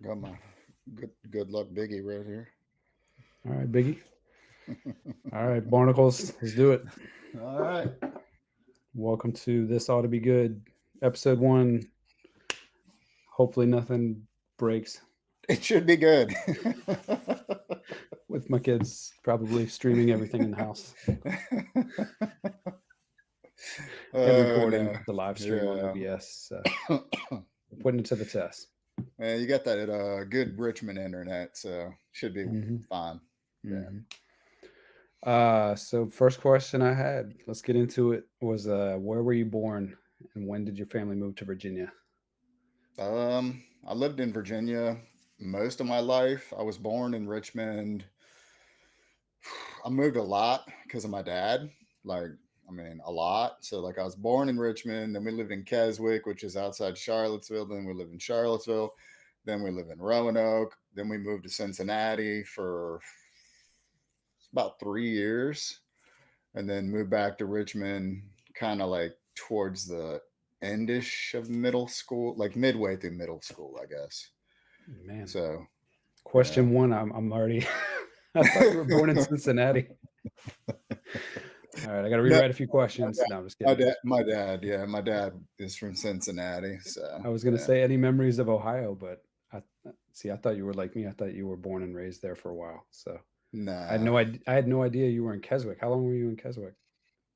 Got my good luck Biggie right here. All right, Biggie. All right, Barnacles. Let's do it. All right. Welcome to This Ought to Be Good, episode one. Hopefully, nothing breaks It should be good. with my kids probably streaming everything in the house and Oh no. recording the live stream on Yeah. OBS. Putting it to the test. Man, you got that good Richmond internet, so should be hmm fine. Yeah. hmm so first question I had, let's get into it, was where were you born and when did your family move to Virginia? I lived in Virginia most of my life. I was born in Richmond. I moved a lot because of my dad. Like, I mean, a lot. So, like, I was born in Richmond. Then we lived in Keswick, which is outside Charlottesville. Then we lived in Charlottesville. Then we lived in Roanoke. Then we moved to Cincinnati for about 3 years, and then moved back to Richmond, kind of like towards the endish of middle school, like midway through middle school, I guess. Man, So, yeah. question one, I'm already. I thought you were born in Cincinnati. All right, I got to No, rewrite a few questions. No, I'm just kidding. yeah, my dad is from Cincinnati. So I was gonna yeah, say any memories of Ohio, but I see. I thought you were like me. I thought you were born and raised there for a while. So nah, I had no idea you were in Keswick. How long were you in Keswick?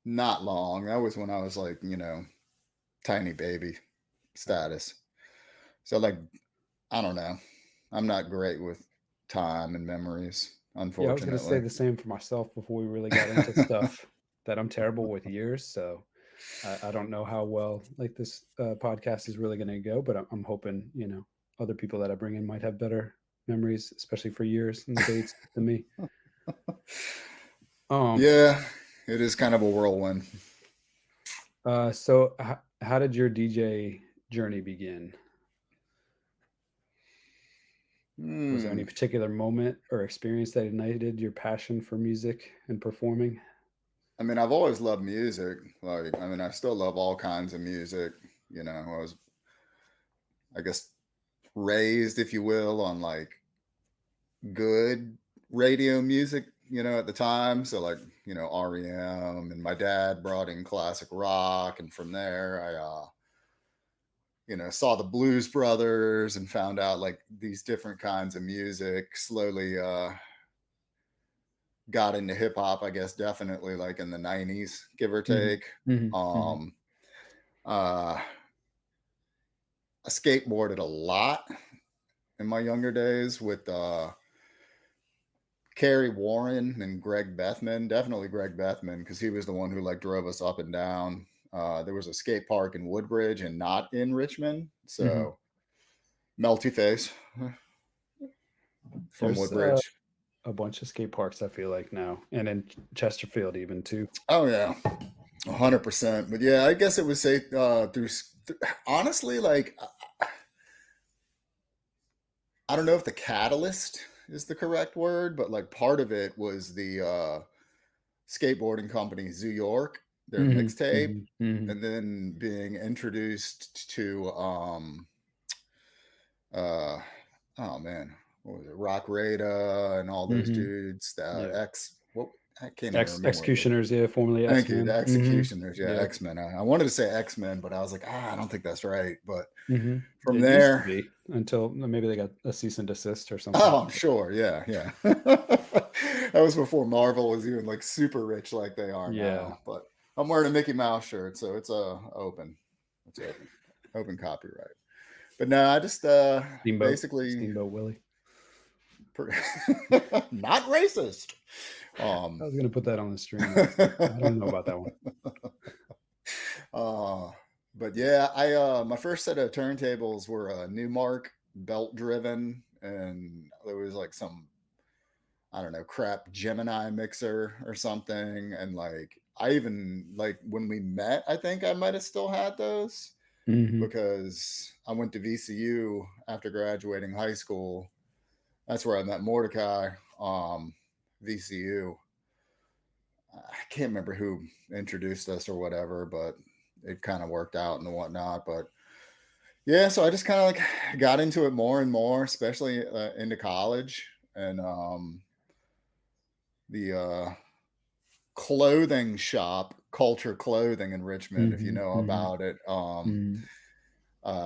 not long. That was when I was like, tiny baby status. So like, I don't know. I'm not great with time and memories, Yeah, I was gonna say unfortunately. the same for myself before we really got into stuff that I'm terrible with years. So I don't know how well like this podcast is really gonna go, but I'm hoping other people that I bring in might have better memories, especially for years and dates than me. Um, Yeah, it is kind of a whirlwind. so how did your DJ journey begin? Was there any Hmm. particular moment or experience that ignited your passion for music and performing? I mean, I've always loved music. Like, I mean, I still love all kinds of music. I was, I guess, raised, if you will, on like good radio music, at the time. So like, REM, and my dad brought in classic rock. And from there, I saw the Blues Brothers and found out like these different kinds of music. Slowly got into hip hop, I guess, definitely like in the 90s, give or hmm take. hmm hmm Um, uh, I skateboarded a lot in my younger days with Kerry Warren and Greg Bethman. Definitely Greg Bethman, because he was the one who like drove us up and down. There was a skate park in Woodbridge and not in Richmond. hmm So Melty Face from There's Woodbridge. a bunch of skate parks I feel like now, and in Chesterfield even too. Oh yeah, 100%. But yeah, I guess it was say honestly, like I don't know if the catalyst is the correct word, but like part of it was the skateboarding company Zoo York, their hmm mixtape, hmm hmm and then being introduced to uh oh man, what was it, Rock Rada and all those hmm dudes, Yeah, X, what, I can't even remember what the, Executioners, yeah, formerly thank X you, the Men. Executioners, yeah, Yep. X-Men. I wanted to say X-Men, but I was like, I don't think that's right. But from It used to there, be until maybe they got a cease and desist or something. oh, I'm sure. Yeah, yeah. That was before Marvel was even like super rich like they are Yeah, now. But I'm wearing a Mickey Mouse shirt, so it's open. It's open copyright. But no, I just basically Steamboat Willie. not racist. I Um, was gonna put that on the stream list. I don't know about that one. uh, but yeah, I my first set of turntables were Newmark belt driven, and there was like some, I don't know, crap Gemini mixer or something. And like, I even like when we met, I think I might have still had those, hmm because I went to VCU after graduating high school. That's where I met Mordecai. VCU. I can't remember who introduced us or whatever, but it kind of worked out and whatnot. But Yeah, so I just kind of like got into it more and more, especially into college and the clothing shop, Culture Clothing in Richmond, if you Mhm, know mhm, about it. mhm,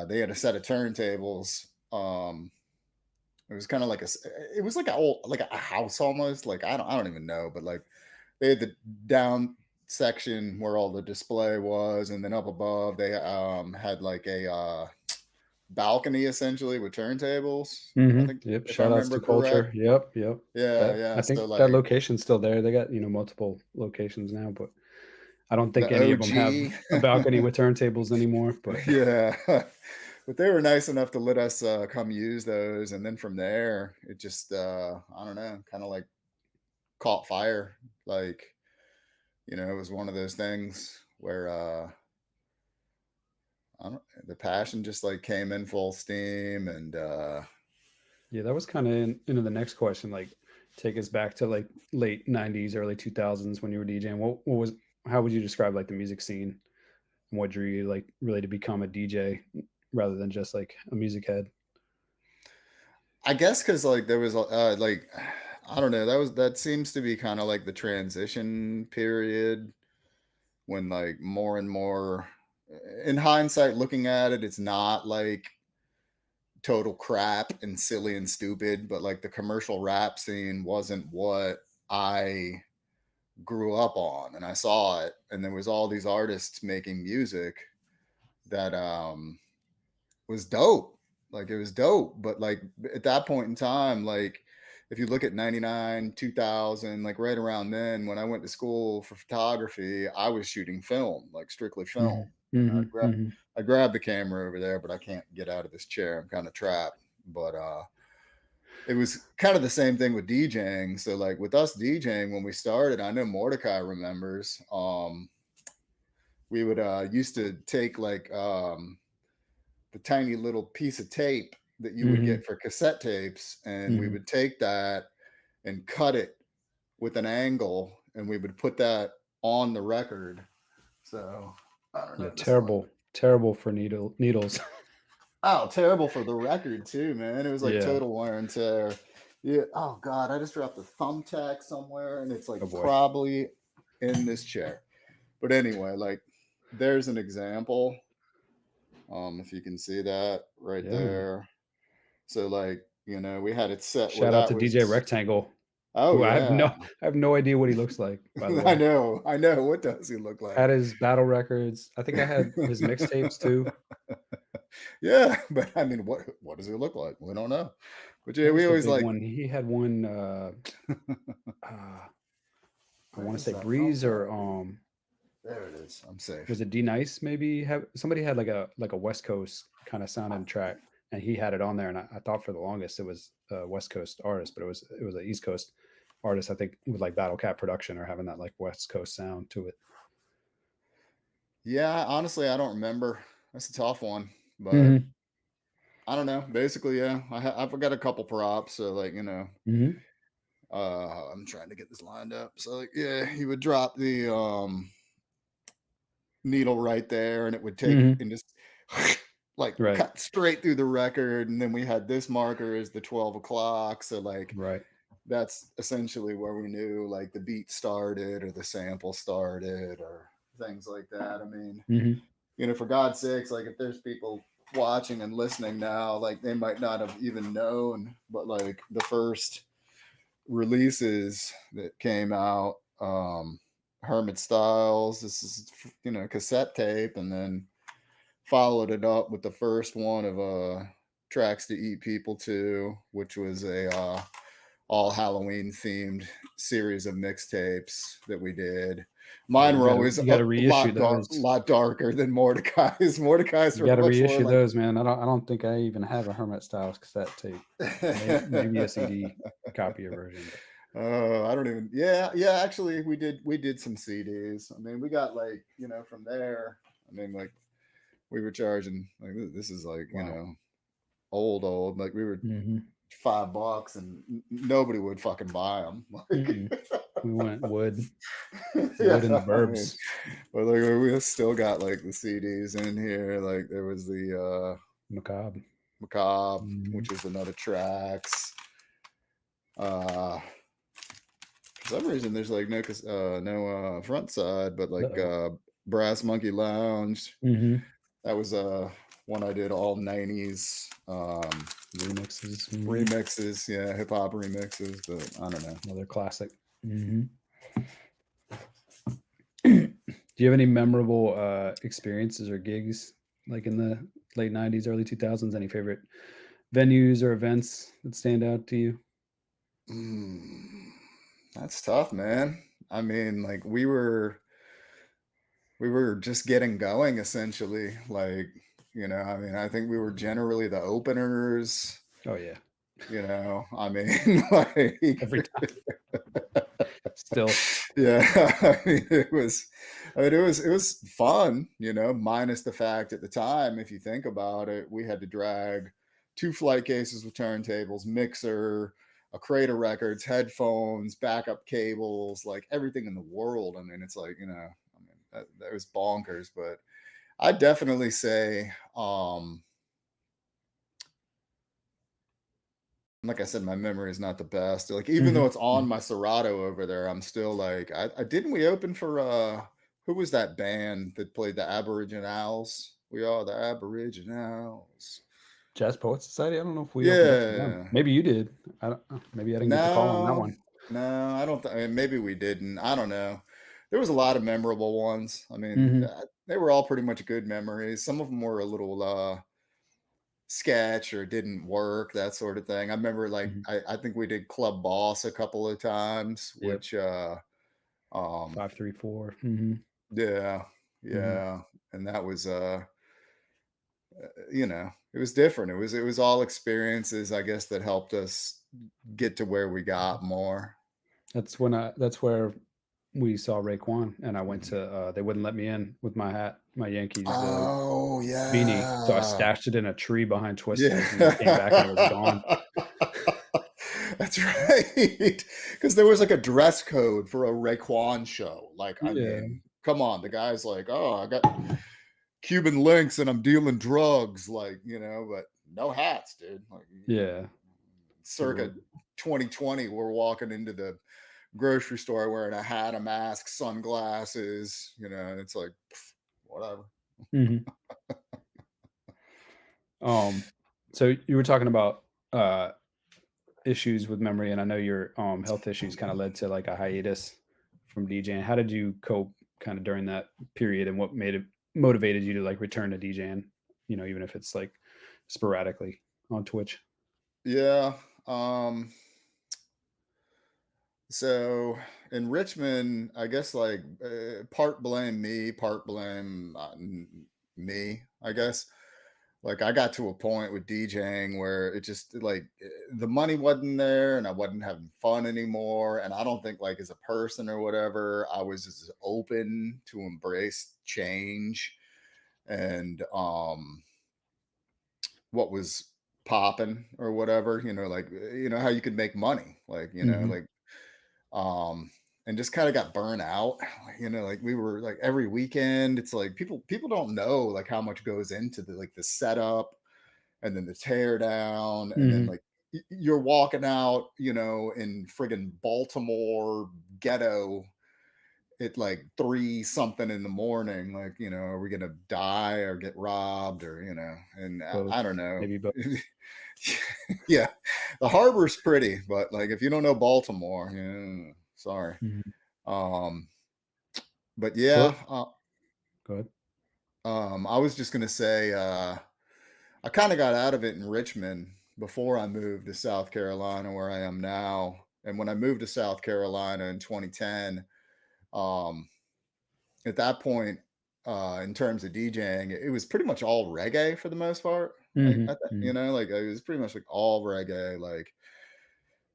They had a set of turntables. It was kind of like it was like a old, like a house almost. Like I don't even know, but like they had the down section where all the display was, and then up above they had like a balcony essentially with turntables. I mhm. think Yep, if I shout outs remember to correct. Culture. Yep, yep. Yeah, That yeah. I So think that like location's still there. They got, multiple locations now, but I don't think the any of them have OG. a balcony with turntables anymore, but Yeah. But they were nice enough to let us come use those, and then from there it just I don't know, kind of like caught fire. Like, it was one of those things where I don't the passion just like came in full steam, and yeah, that was kinda into the next question, like, take us back to, like, late '90s, early 2000s when you were DJing. What was how would you describe, like, the music scene? And what drew you, like, really to become a DJ rather than just, like, a music head? I guess because like there was like I don't know, that seems to be kind of like the transition period when like more and more in hindsight looking at it, it's not like total crap and silly and stupid, but like the commercial rap scene wasn't what I grew up on, and I saw it, and there was all these artists making music that was dope. Like it was dope, but like at that point in time, like if you look at 99, 2000, like right around then when I went to school for photography, I was shooting film, like strictly film. Mhm. And Mhm, mhm. I grabbed the camera over there, but I can't get out of this chair. I'm kind of trapped. But it was kind of the same thing with DJing. So like with us DJing when we started, I know Mordecai remembers. We would used to take like the tiny little piece of tape that you would Mhm, get for cassette tapes, and we mhm. would take that and cut it with an angle, and we would put that on the record. So I don't Yeah, know this one. terrible, terrible for needles. Oh, terrible for the record too, man. It was like Yeah. total wear and tear. Yeah. Oh God, I just dropped a thumbtack somewhere, and it's like Oh boy. probably in this chair. But anyway, like there's an example. If you can see that right Yeah, man. there. So like, we had it set where Shout out that to DJ was. Rectangle, Oh who yeah. I have no idea what he looks like, by the I way. know. I know. What does he look Had like? his battle records. I think I had his mixtapes too. Yeah, but I mean, what does he look like? We don't know. But yeah, What was we the always big like. one? He had one, uh, I Where wanna is say that Breeze thumbtack? or, There it is. I'm safe. was it D Nice maybe? Have somebody had like a West Coast kinda sounding track, and he had it on there, and I thought for the longest it was a West Coast artist, but it was a East Coast artist, I think, with, like, Battle Cat production or having that, like, West Coast sound to it. Yeah, honestly, I don't remember. That's a tough one, but Mhm, I don't know. Basically, yeah, I've got a couple props. So like, mhm, I'm trying to get this lined up. So like, yeah, he would drop the needle right there, and it would take mhm. and just like Right, cut straight through the record. And then we had this marker as the 12 o'clock. So like right. that's essentially where we knew like the beat started or the sample started or things like that. I mean, Mhm, for God's sakes, like if there's people watching and listening now, like they might not have even known, but like the first releases that came out, Hermit Styles, this is cassette tape, and then followed it up with the first one of Tracks to Eat People To, which was a all Halloween themed series of mixtapes that we did. Yeah, Mine were always you a gotta reissue lot those. lot darker than Mordecai's. Mordecai's You were gotta much more reissue like. those, man. I don't think I even have a Hermit Styles cassette tape. Maybe a CD copy or version, but Oh, I don't even. Yeah, yeah. Actually, we did some CDs. I mean, we got like from there. I mean, like we were charging like this is like wow. old. Like we were Mhm. $5 and nobody would fucking buy them. Like, Mm-mm. We went wood in the yeah, I mean, burbs. but like we still got like the CDs in here. Like there was the Macabre. Macabre, Mhm. which is another tracks. Uh, for some reason, there's like no front side, but like Uh-oh. Brass Monkey Lounge. Mhm. That was one I did all '90s Remixes. Mhm. remixes, yeah, hip hop remixes. But I don't know. Another classic. Mhm. Do you have any memorable, experiences or gigs, like, in the late '90s, early 2000s? Any favorite venues or events that stand out to you? Mm, that's tough, man. I mean, like we were just getting going essentially. Like, I mean, I think we were generally the openers. Oh, yeah. I mean, like, Every time. Still. yeah, I mean, it was fun, minus the fact at the time, if you think about it, we had to drag two flight cases with turntables, mixer, a crate of records, headphones, backup cables, like everything in the world. I mean, it's like, I mean, that was bonkers, but I definitely say, like I said, my memory is not the best. Like, even though Mhm. it's on Mhm. my Serato over there, I'm still like, I didn't we open for who was that band that played the Aboriginals? We are the Aboriginals. Jazz Poets Society? I don't know if we opened up for them. Yeah. Maybe you did. I don't maybe I didn't get the call on that No, one. no, I don't. I mean, maybe we didn't. I don't know. There was a lot of memorable ones. I mean, Mhm. they were all pretty much good memories. Some of them were a little sketch or didn't work, that sort of thing. I remember like Mhm. I think we did Club Boss a couple of times, Yep. which um 534. Mhm. yeah, Mhm. yeah. And that was it was different. It was all experiences, I guess, that helped us get to where we got more. That's where we saw Raekwon, and I went to, they wouldn't let me in with my hat, my Yankees, Oh beanie, so I yeah. stashed it in a tree behind Yeah. Twisted, and I came back and it was gone. That's right. Because there was like a dress code for a Raekwon show. Like, I Yeah. mean, come on. The guy's like, oh, I got Cuban links and I'm dealing drugs. Like, but no hats, dude. Like, Yeah. People circa were 2020, we're walking into the grocery store wearing a hat, a mask, sunglasses, and it's like, whatever. Mhm. Um, so you were talking about, uh, issues with memory, and I know your, health issues kinda led to, like, a hiatus from DJing. How did you cope kinda during that period, and what made it motivated you to, like, return to DJing, even if it's, like, sporadically on Twitch? Yeah. So in Richmond, I guess like part blame me, part blame me, I guess. Like I got to a point with DJing where it just like the money wasn't there and I wasn't having fun anymore. And I don't think like as a person or whatever, I was as open to embrace change and what was popping or whatever, like how you could make money. Like, Mhm. like um and just kind of got burnt out. Like we were like every weekend, it's like people don't know like how much goes into the setup and then the tear down and then Mhm. like you're walking out in friggin' Baltimore ghetto at like 3 something in the morning, like, are we gonna die or get robbed or and I Both. don't know. Maybe both. Yeah, the harbor's pretty, but like if you don't know Baltimore, yeah, sorry. Mhm. um but So yeah, go ahead. I was just gonna say I kind of got out of it in Richmond before I moved to South Carolina where I am now. And when I moved to South Carolina in 2010, um at that point, in terms of DJing, it was pretty much all reggae for the most part. Like, Mhm. Mhm. like it was pretty much like all reggae, like,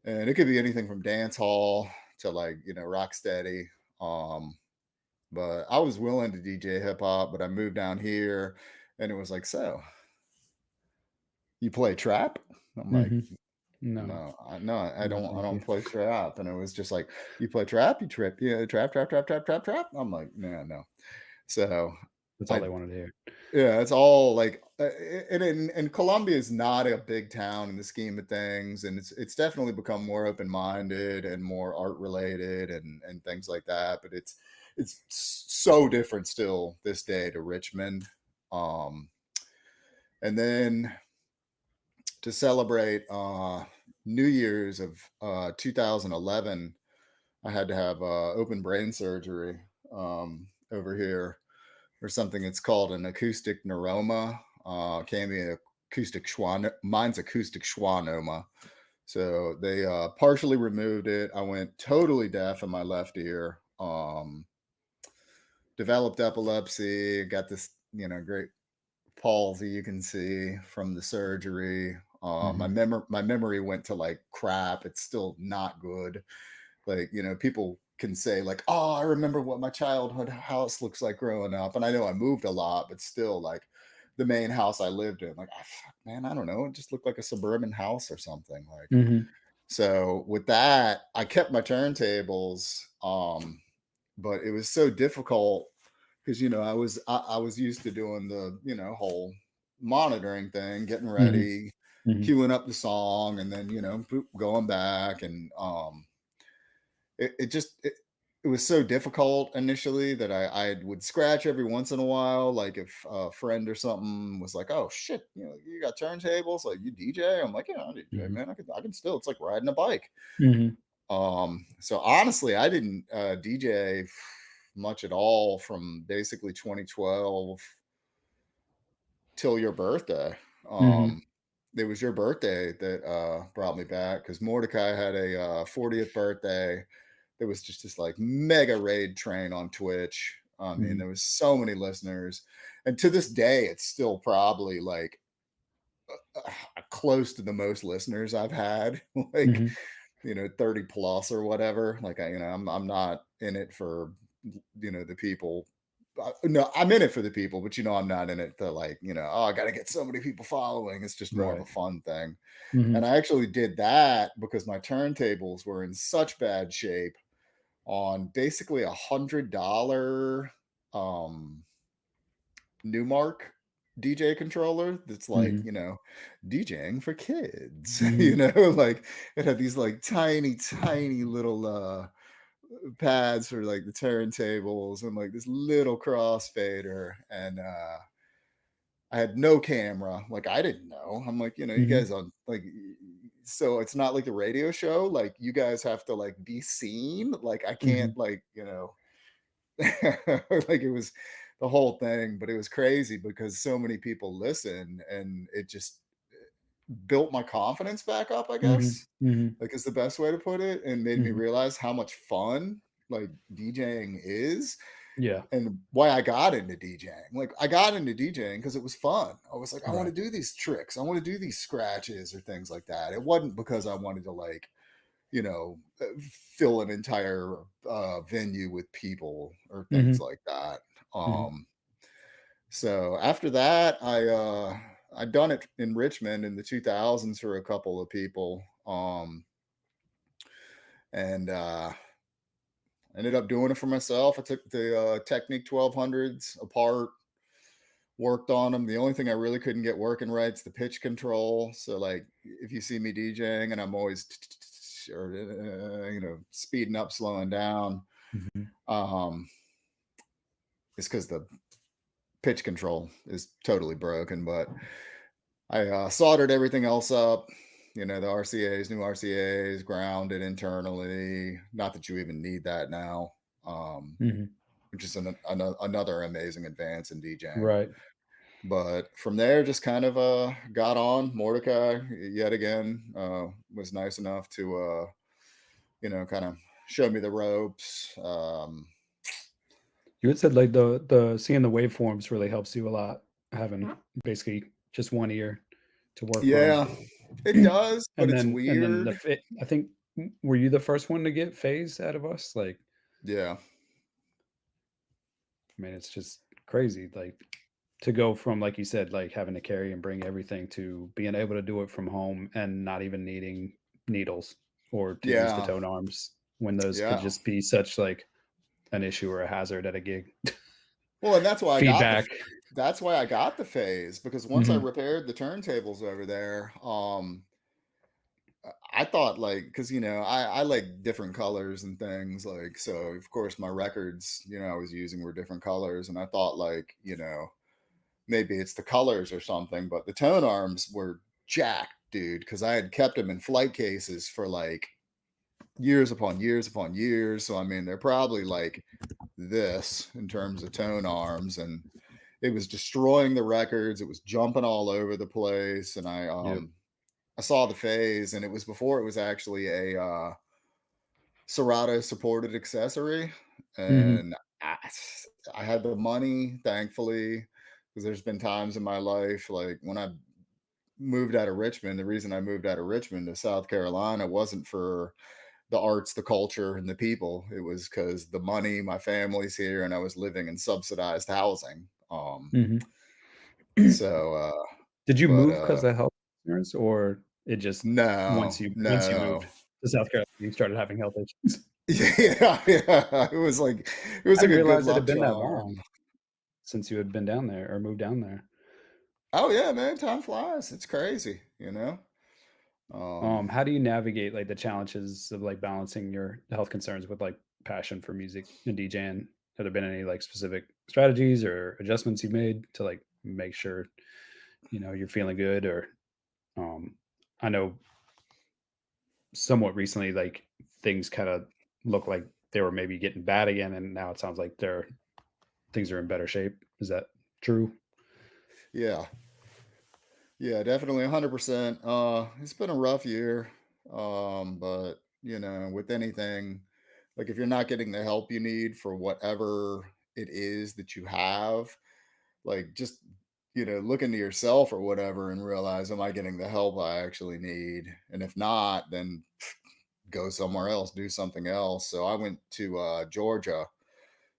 and it could be anything from dance hall to like, rock steady. Um, but I was willing to DJ hip hop, but I moved down here and it was like, so you play trap? I'm like, Mhm. No. no, no, I No, don't, I thank don't you. play trap. And it was just like, you play trap, you trip, yeah, trap, trap, trap, trap, trap, trap. I'm like, no, no. So That's all I they wanted to hear. Yeah, it's all like and Columbia is not a big town in the scheme of things, and it's definitely become more open minded and more art related and things like that. But it's so different still this day to Richmond. Um, and then to celebrate New Year's of 2011, I had to have open brain surgery over here, or something. It's called an acoustic neuroma. Can be an acoustic schwann. Mine's acoustic schwannoma. So they partially removed it. I went totally deaf in my left ear. Developed epilepsy. Got this, great palsy you can see from the surgery. Hmm. My memory went to like crap. It's still not good. Like, people can say like, "Oh, I remember what my childhood house looks like growing up," and I know I moved a lot, but still, like, the main house I lived in, like, man, I don't know, it just looked like a suburban house or something. Like, Hmm. so with that, I kept my turntables, but it was so difficult because I was used to doing the whole monitoring thing, getting Hmm. ready, Hmm. queuing up the song, and then going back, and it was so difficult initially that I would scratch every once in a while. Like if a friend or something was like, "Oh shit, you got turntables? Like you DJ?" I'm like, "Yeah, I DJ, Hmm. man. I can still. It's like riding a bike." Hmm. So honestly, I didn't DJ much at all from basically 2012 till your birthday. Hmm. Um, it was your birthday that brought me back because Mordecai had a 40th birthday. There was just this like mega raid train on Twitch. I mean, Hmm. there was so many listeners, and to this day, it's still probably like close to the most listeners I've had. Like, Hmm. 30 plus or whatever. Like, I'm not in it for the people. No, I'm in it for the people, but I'm not in it to like, oh, I got to get so many people following. It's just more of a Right. fun thing. Hmm. And I actually did that because my turntables were in such bad shape on basically $100 um Newmark DJ controller that's like, Hmm. DJing for kids. Hmm. Like it had these like tiny, tiny little pads for like the turntables and like this little crossfader. And I had no camera. Like I didn't know. I'm like, you Hmm. guys on like so it's not like the radio show. Like you guys have to like be seen. Like I can't Hmm. like, like it was the whole thing, but it was crazy because so many people listen and it just built my confidence back up, I Hmm. guess. Hmm. Like is the best way to put it, and made me Hmm. realize how much fun like DJing is Yeah. and why I got into DJing. Like I got into DJing because it was fun. I was like, I want Right. to do these tricks. I want to do these scratches or things like that. It wasn't because I wanted to like, fill an entire venue with people or things Hmm. like that. Hmm. Um, so after that, I'd done it in Richmond in the 2000s for a couple of people, and ended up doing it for myself. I took the Technique 1200s apart, worked on them. The only thing I really couldn't get working right is the pitch control. So like if you see me DJing and I'm always or speeding up, slowing down, Hmm. um, it's because the pitch control is totally broken. But I soldered everything else up. The RCA's, new RCA's, grounded internally. Not that you even need that now, Hmm. which is another amazing advance in DJing. Right. But from there, just kind of got on. Mordecai, yet again, was nice enough to, kind of show me the ropes. You had said like the seeing the waveforms really helps you a lot, having basically just one ear to work from. Yeah, it does, but it's And then the weird. fit, I think, were you the first one to get phase out of us? Like, Yeah. I mean, it's just crazy, like, to go from, like you said, like, having to carry and bring everything to being able to do it from home and not even needing needles or to use the Yeah. tone arms when those could Yeah. just be such, like, an issue or a hazard at a gig. Well, and that's why I got the Feedback. that's why I got the phase, because once I Mhm. repaired the turntables over there, I thought, like, because I like different colors and things, like, so of course my records, I was using were different colors, and I thought, like, maybe it's the colors or something, but the tone arms were jacked, dude, because I had kept them in flight cases for like years upon years upon years. So I mean, they're probably like this in terms of tone arms, and it was destroying the records. It was jumping all over the place, and I Yep. I saw the phase, and it was before it was actually a Serato supported accessory, Mhm. and I, I had the money, thankfully, because there's been times in my life, like when I moved out of Richmond. The reason I moved out of Richmond to South Carolina wasn't for the arts, the culture, and the people. It was because the money, my family's here, and I was living in subsidized housing. Mhm. So, Did you but move because of health concerns, or it just no, once you moved no. to South Carolina, you started having health issues? Yeah, yeah. It was I like didn't a good realize it had luck been that charm. long since you had been down there or moved down there. Oh yeah, man, time flies. It's crazy. How do you navigate, like, the challenges of, like, balancing your health concerns with, like, passion for music and DJing? Have there been any, like, specific strategies or adjustments you've made to, like, make sure, you're feeling good? Or, I know somewhat recently, like, things kinda look like they were maybe getting bad again, and now it sounds like things are in better shape. Is that true? Yeah, yeah, definitely 100%. It's been a rough year. But with anything, like if you're not getting the help you need for whatever it is that you have, like just look into yourself or whatever and realize, am I getting the help I actually need? And if not, then go somewhere else, do something else. So I went to Georgia,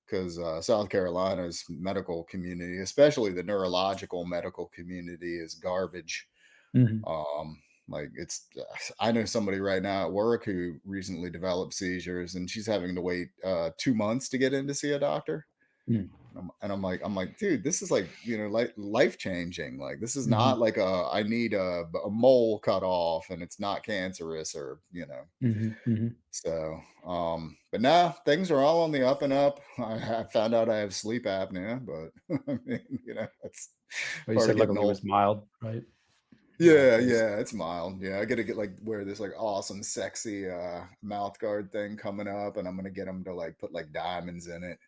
because South Carolina's medical community, especially the neurological medical community, is garbage. Mhm. Like it's, I know somebody right now at work who recently developed seizures, and she's having to wait 2 months to get in to see a doctor. Mm. And I'm like, dude, this is like, like life changing. Like this is not Mhm. like I need a mole cut off, and it's not cancerous, or Mhm. Mhm. So, but now things are all on the up and up. I found out I have sleep apnea, but I mean, that's Well, you part said of getting luckily it old. was mild, right? Mild Yeah, case. yeah, it's mild. Yeah, I gotta get like wear this like awesome, sexy mouth guard thing coming up, and I'm gonna get them to like put like diamonds in it.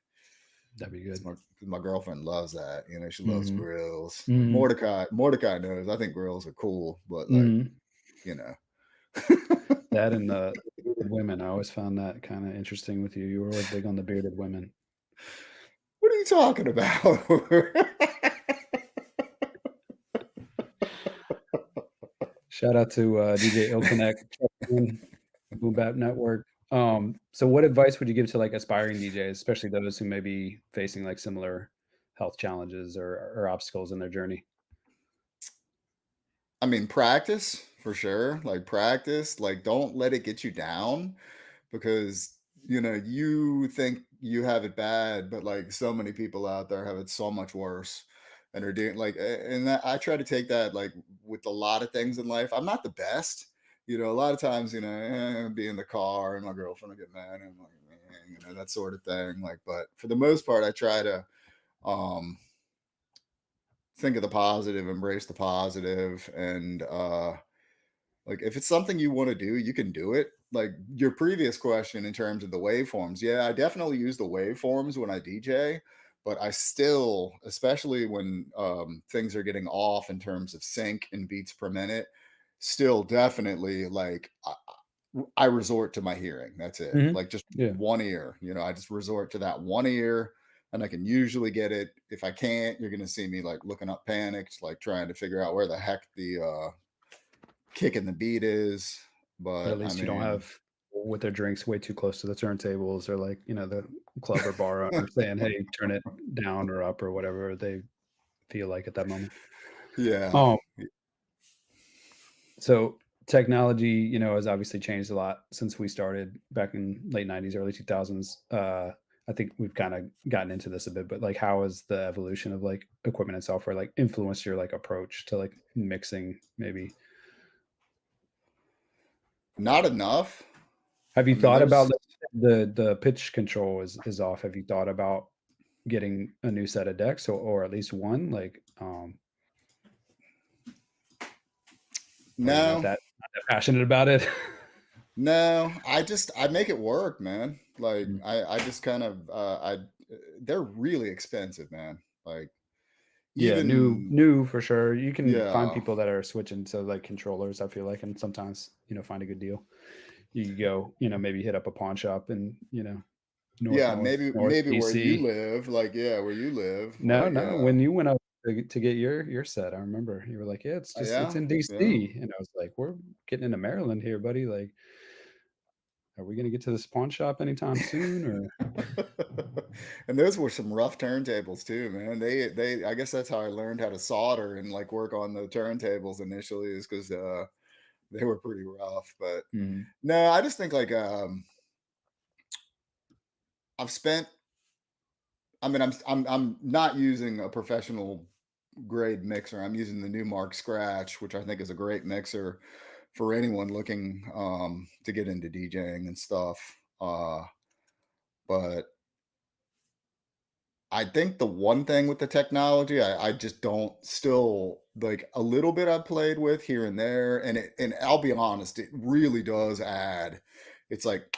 That'd be 'Cause good. my girlfriend loves that. She loves Mhm. grills. Like Mhm. Mordecai knows. I think grills are cool, but like, Mhm. you know. That and the bearded women, I always found that kinda interesting with you. You were always big on the bearded women. What are you talking about? Shout out to, DJ Ill Connect, check in, Boom Bap Network. So what advice would you give to, like, aspiring DJs, especially those who may be facing, like, similar health challenges or obstacles in their journey? I mean, practice for sure. Like practice, like don't let it get you down, because you think you have it bad, but like so many people out there have it so much worse, and are doing like and that, I try to take that like with a lot of things in life. I'm not the best. A lot of times, be in the car and my girlfriend will get mad, and I'm like, man, that sort of thing. Like, but for the most part, I try to um think of the positive, embrace the positive, and like if it's something you want to do, you can do it. Like your previous question in terms of the waveforms, yeah, I definitely use the waveforms when I DJ, but I still, especially when things are getting off in terms of sync and beats per minute, still definitely like I resort to my hearing. That's it. Mhm. Like just Yeah. one ear. I just resort to that one ear, and I can usually get it. If I can't, you're gonna see me like looking up panicked, like trying to figure out where the heck the kick in the beat is. But But at I least you don't mean, have people with their drinks way too close to the turntables, or, like, the club or bar owner saying, "Hey, turn it down or up," or whatever they feel like at that moment. yeah. Um, so technology, has obviously changed a lot since we started back in late '90s, early 2000s. I think we've kind of gotten into this a bit, but like, how has the evolution of like equipment and software like influenced your like approach to like mixing? Maybe Not enough. have I you mean, thought about there's like, the pitch control is off? Have you thought about getting a new set of decks or at least one? Like, or you're no, not that passionate about it? no. I make it work, man. Like Mm. I just kind of they're really expensive, man. Like Yeah, even new for sure. You can find yeah, people that are switching to like controllers, I feel like, and sometimes, find a good deal. You could go, maybe hit up a pawn shop in, yeah. North Maybe where you DC. live, like yeah, where you live, No, like no, yeah, when you went up to get your set, I remember you were like, "Yeah, it's yeah, in yeah. DC." And I was like, "We're getting into Maryland here, buddy. Like, are we gonna get to this pawn shop anytime soon or?" And those were some rough turntables too, man. They I guess that's how I learned how to solder and like work on the turntables initially is because they were pretty rough. But Mhm, no, I just think like I've spent. I mean, I'm not using a professional grade mixer. I'm using the new Mark Scratch, which I think is a great mixer for anyone looking to get into DJing and stuff. But I think the one thing with the technology, I just don't still like a little bit I've played with here and there, and I'll be honest, it really does add. It's like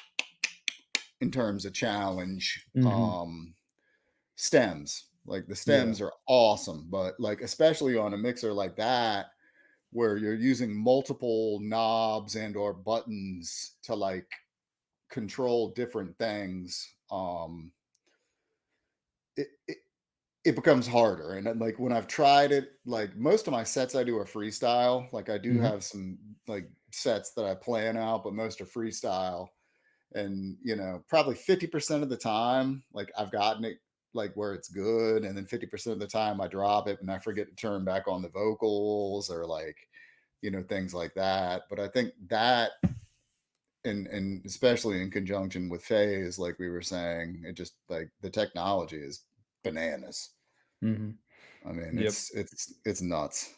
in terms of challenge, mhm, stems. Like the yeah, stems are awesome, but like especially on a mixer like that, where you're using multiple knobs and or buttons to like control different things. It it becomes harder. And then, like when I've tried it, like most of my sets I do are freestyle. Like I do mhm, have some like sets that I plan out, but most are freestyle. And probably 50% of the time, like I've gotten it like where it's good, and then 50% of the time I drop it and I forget to turn back on the vocals or like things like that. But I think that and especially in conjunction with phase, like we were saying, it just like the technology is bananas. mhm, I mean, yep. it's nuts.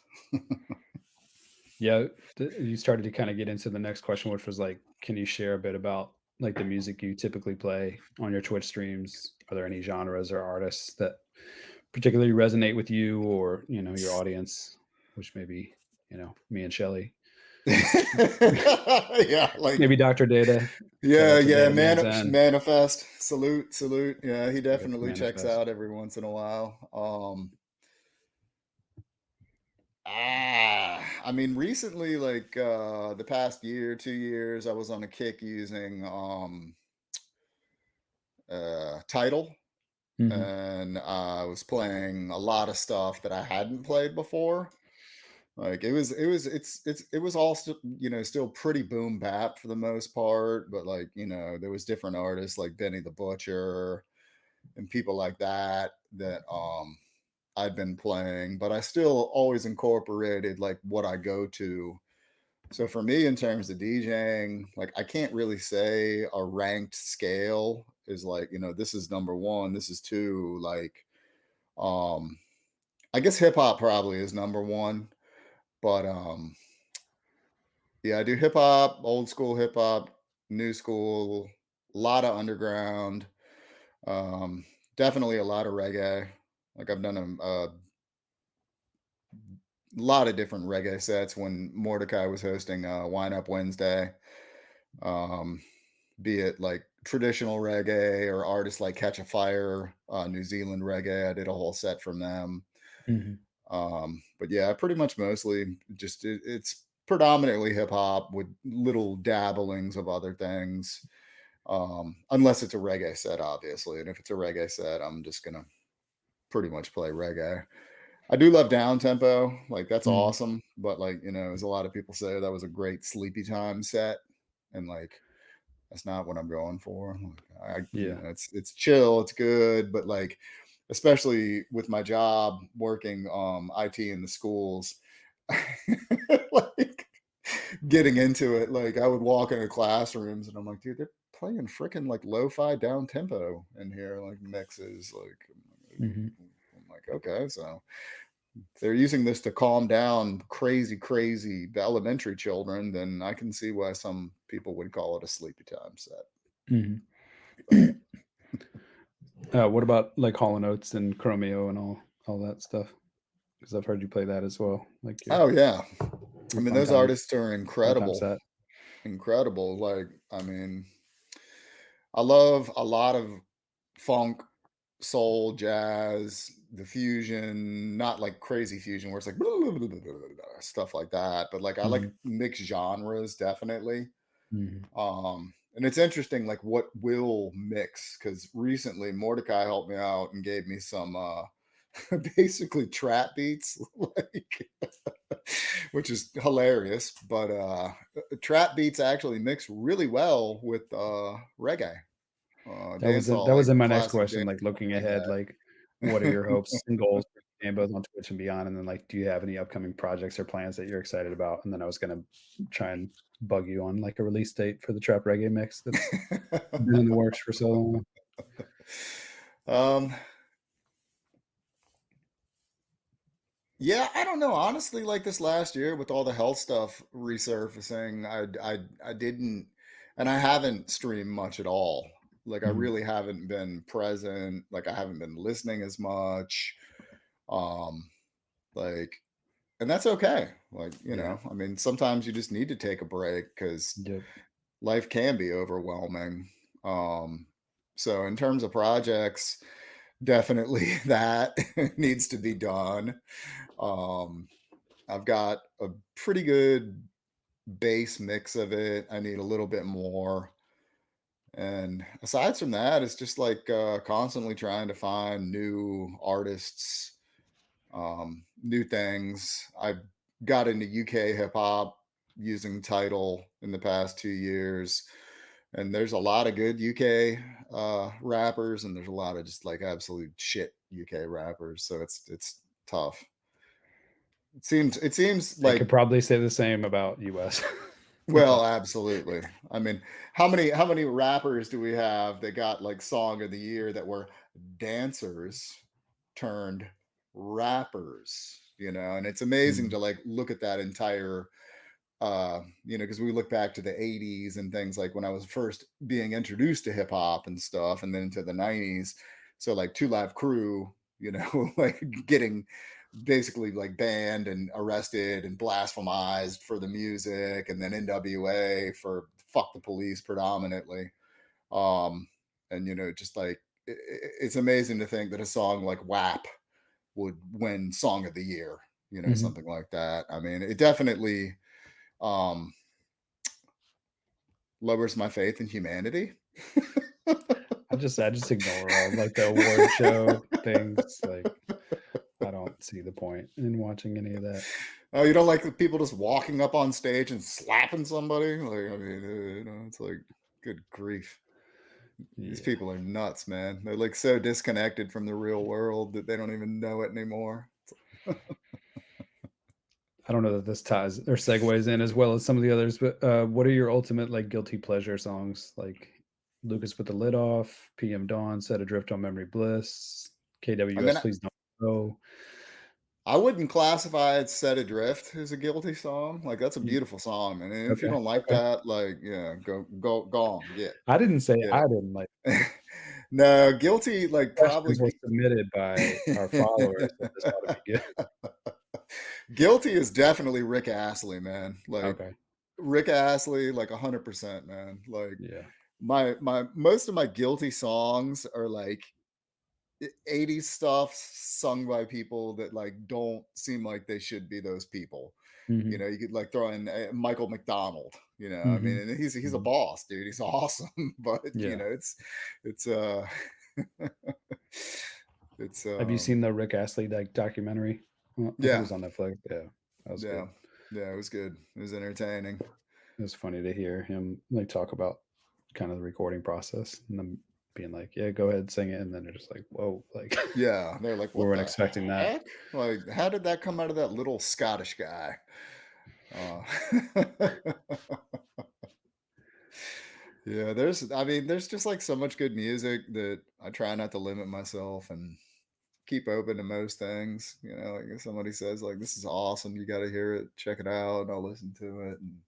Yeah, you started to kinda get into the next question, which was like, can you share a bit about, like, the music you typically play on your Twitch streams? Are there any genres or artists that particularly resonate with you or, your audience, which maybe, me and Shelly. Yeah, like Maybe Dr. Data. Shout yeah, out to yeah. Data Man Zen. Manifest. Salute, salute. Yeah, he Yep, definitely checks Manifest. out every once in a while. I mean, recently, like the past year, 2 years, I was on a kick using title, Mhm, and I was playing a lot of stuff that I hadn't played before. Like it was all still still pretty boom bap for the most part, but like there was different artists like Benny the Butcher and people like that that I'd been playing, but I still always incorporated like what I go to. So for me, in terms of DJing, like I can't really say a ranked scale is like this is number one, this is two. Like um, I guess hip hop probably is number one, but yeah, I do hip hop, old school hip hop, new school, a lot of underground, um, definitely a lot of reggae. Like I've done a lot of different reggae sets when Mordecai was hosting Wine Up Wednesday. Um, be it like traditional reggae or artists like Catch a Fire, New Zealand reggae. I did a whole set from them. mhm, But yeah, pretty much mostly just it's predominantly hip hop with little dabblings of other things. Unless it's a reggae set, obviously. And if it's a reggae set, I'm just gonna pretty much play reggae. I do love down tempo, like that's mhm. awesome. But like, as a lot of people say, that was a great sleepy time set. And like that's not what I'm going for. Like, Yeah. it's chill, it's good, but like, especially with my job working IT in the schools, like getting into it. Like I would walk into classrooms and I'm like, dude, they're playing freaking like lo-fi down tempo in here, like mixes. Hmm. I'm like, okay, so if they're using this to calm down crazy, crazy elementary children, then I can see why some people would call it a sleepy time set. Hmm. But What about like Hall and Oates and Chromeo and all that stuff? Because I've heard you play that as well, like oh yeah, I your mean those artists are fun time incredible, set. incredible. Like I mean, I love a lot of funk, soul, jazz, the fusion, not like crazy fusion where it's like stuff like that, but like I like Hmm. mixed genres definitely. Hmm. And it's interesting like what will mix because recently Mordecai helped me out and gave me some basically trap beats like which is hilarious, but trap beats actually mix really well with reggae. That Dancehall, was like in my next classic question, dance like looking ahead, reggae. like what are your hopes and goals for staying both on Twitch and beyond? And then like, do you have any upcoming projects or plans that you're excited about? And then I was gonna try and bug you on like a release date for the trap reggae mix that's been in the works for so long. um, yeah, I don't know. Honestly, like this last year with all the health stuff resurfacing, I didn't, and I haven't streamed much at all. Like I Mhm. really haven't been present. Like I haven't been listening as much. Um, like, and that's okay. Like, Yeah. I mean, sometimes you just need to take a break because Yep. life can be overwhelming. Um, so in terms of projects, definitely that needs to be done. Um, I've got a pretty good base mix of it. I need a little bit more. And aside from that, it's just like constantly trying to find new artists, new things. I got into UK hip hop using Title in the past 2 years. And there's a lot of good UK rappers, and there's a lot of just like absolute shit UK rappers. So it's tough. It seems I like could probably say the same about US hip well, hop. absolutely. I mean, how many rappers do we have that got like song of the year that were dancers turned rappers, And it's amazing Mhm. to like look at that entire because we look back to the 80s and things like when I was first being introduced to hip hop and stuff and then into the 90s. So like Two Live Crew, like getting basically like banned and arrested and blasphemized for the music, and then NWA for fuck the police predominantly. Um, and just like it's amazing to think that a song like WAP would win Song of the Year, Mhm. something like that. I mean, it definitely um lowers my faith in humanity. I just ignore all like the award show things. Like I don't see the point in watching any of that. Oh, you don't like the people just walking up on stage and slapping somebody? Like, I mean, it's like, good grief. These Yeah. people are nuts, man. They're like so disconnected from the real world that they don't even know it anymore. I don't know that this ties or segues in as well as some of the others, but what are your ultimate like guilty pleasure songs? Like Lucas with the Lid Off, PM Dawn, Set Adrift on Memory Bliss, I mean, KWS, Please Don't Go. I wouldn't classify it Set Adrift as a guilty song. Like, that's a Mm, beautiful song, man. And if you okay, don't like okay. that, like, yeah, go on, I didn't say get I didn't like it. no, guilty, like, probably Questions were be submitted by our followers that this ought to be good. guilty is definitely Rick Astley, man. Like, Okay. Rick Astley, like 100%, man. Like, Yeah. my most of my guilty songs are like 80s stuff sung by people that like don't seem like they should be those people. Mhm. You could like throw in Michael McDonald. I mean, Mhm. and he's a Mhm. boss, dude. He's awesome, but Yeah. it's it's Have you seen the Rick Astley like documentary? Well, I think it yeah, was on Netflix. Yeah, that was yeah, good. yeah. It was good. It was entertaining. It was funny to hear him like talk about kind of the recording process and them being like, "Yeah, go ahead, sing it," and then they're just like, "Whoa!" Like Yeah, they're like, we what weren't the expecting that. heck? Like, how did that come out of that little Scottish guy? Uh, yeah, I mean, there's just like so much good music that I try not to limit myself and keep open to most things. You know, like if somebody says like this is awesome, you got to hear it, check it out, and I'll listen to it. And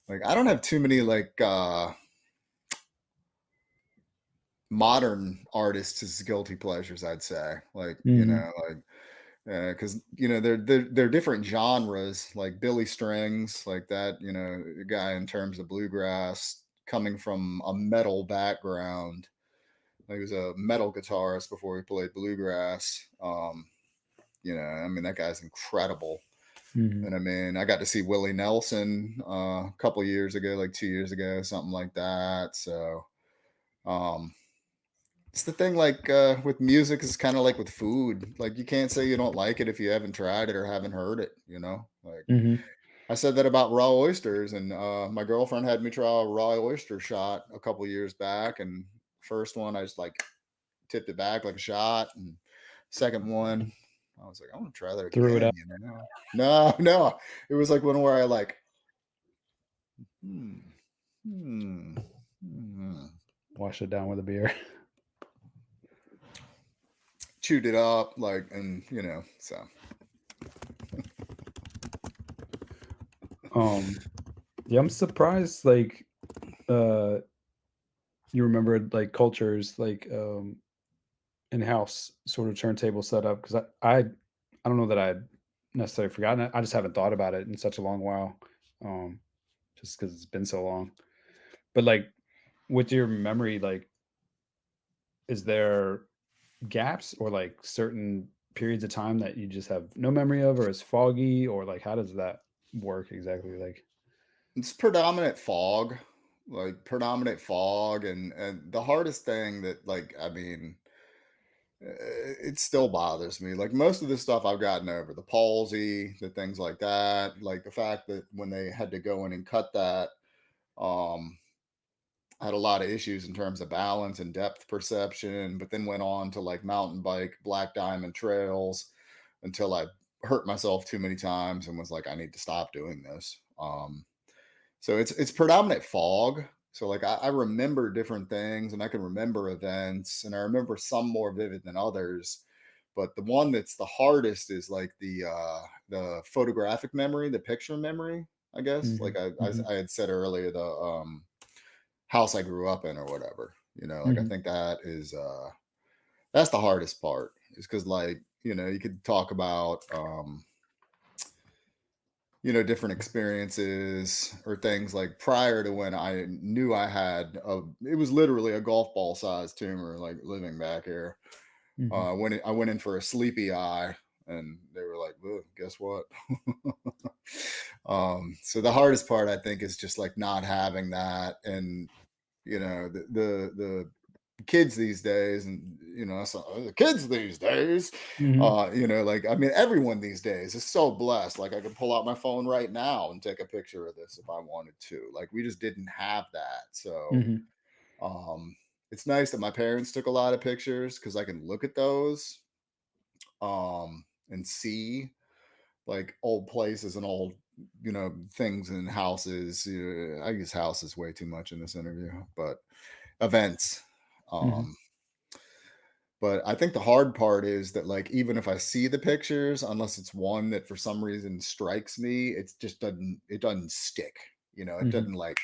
like I don't have too many like modern artists as guilty pleasures. I'd say like Mhm. like because they're different genres like Billy Strings like that guy in terms of bluegrass coming from a metal background. He was a metal guitarist before he played bluegrass. I mean that guy's incredible. Mhm. And I mean, I got to see Willie Nelson a couple years ago, like 2 years ago, something like that. So um, it's the thing, like with music, is kind of like with food. Like you can't say you don't like it if you haven't tried it or haven't heard it. Like Mhm. I said that about raw oysters, and my girlfriend had me try a raw oyster shot a couple years back, and first one I just like tipped it back like a shot, and second one I was like, I want to try that Threw it again. out, No, no, it was like one where I like Hmm. Hmm. Hmm. washed it down with a beer. Chewed it up, like, and so Um, yeah, I'm surprised, like, uh, you remembered, like, cultures, like, in-house sort of turntable setup, 'cause I don't know that I'd necessarily forgotten it, I just haven't thought about it in such a long while, um, just because 'cause it's been so long. But, like, with your memory, like, is there gaps or, like, certain periods of time that you just have no memory of or is foggy, or, like, how does that work exactly? Like it's predominant fog, and the hardest thing that, like, I mean, it still bothers me. Like most of the stuff I've gotten over, the palsy, the things like that, like the fact that when they had to go in and cut that, um, I had a lot of issues in terms of balance and depth perception, but then went on to like mountain bike, black diamond trails until I hurt myself too many times and was like, I need to stop doing this. So it's predominant fog. So like I remember different things and I can remember events and I remember some more vivid than others. But the one that's the hardest is like the photographic memory, the picture memory, I guess. Like mhm, mhm, I had said earlier, the house I grew up in or whatever. Like I mhm, think that's the hardest part is because like, you could talk about different experiences or things like prior to when I knew I had it was literally a golf ball sized tumor like living back here. mhm, I went in for a sleepy eye and they were like, "Ugh, guess what?" So the hardest part I think is just like not having that, and the kids these days, and so the kids these days, mhm, like I mean everyone these days is so blessed. Like I could pull out my phone right now and take a picture of this if I wanted to. Like we just didn't have that. So mhm, um it's nice that my parents took a lot of pictures because I can look at those and see like old places and old things in houses. I use houses way too much in this interview, but events. mhm, um but I think the hard part is that, like, even if I see the pictures, unless it's one that for some reason strikes me, it doesn't stick. It mhm. doesn't like